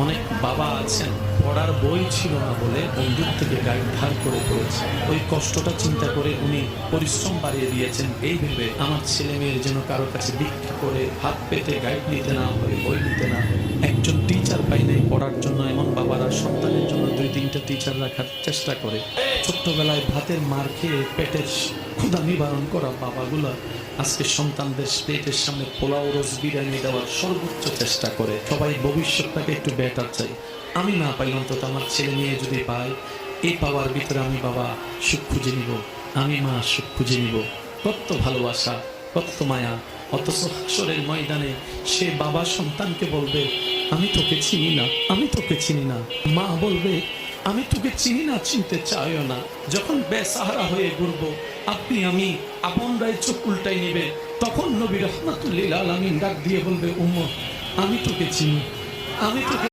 অনেক বাবা আছেন পড়ার বই ছিল না বলে বন্ধুর থেকে গাইড ধার করে পড়েছে। ওই কষ্টটা চিন্তা করে উনি পরিশ্রম বাড়িয়ে দিয়েছেন এই ভেবে আমার ছেলে মেয়ের যেন কারো কাছে ভিক্ষা করে হাত পেতে গাইড নিতে না হয়, বই নিতে না হয়। একজন টিচার পাই নাই পড়ার জন্য, এমন বাবারা সন্তানের জন্য 2-3টা টিচার রাখার চেষ্টা করে। ছোট্টবেলায় ভাতের মার খেয়ে পেটের ক্ষুধা নিবারণ করা বাবাগুলা আজকে সন্তানদের পেটের সামনে পোলাও রোজ বিরিয়ানি দেওয়ার সর্বোচ্চ চেষ্টা করে। সবাই ভবিষ্যৎটাকে একটু বেটার চাই। আমি না পাই অন্তত আমার ছেলে মেয়ে যদি পায়, এই পাওয়ার ভিতরে আমি বাবা সুখ খুঁজে নিব, আমি মা সুখ খুঁজে নিব। কত ভালোবাসা, কত মায়া। অথচ হাসরের ময়দানে সে বাবা সন্তানকে বলবে আমি তোকে চিনি না, আমি তোকে চিনি না। মা বলবে আমি তোকে চিনি না, চিনতে চাইও না। যখন বেসাহারা হয়ে ঘুরবো, আপনি আমি আপনরাই চোখ উল্টাই নিবে, তখন নবী রহমাতুল লিল আলামিন ডাক দিয়ে বলবে উম্মত আমি তোকে চিনি, আমি তোকে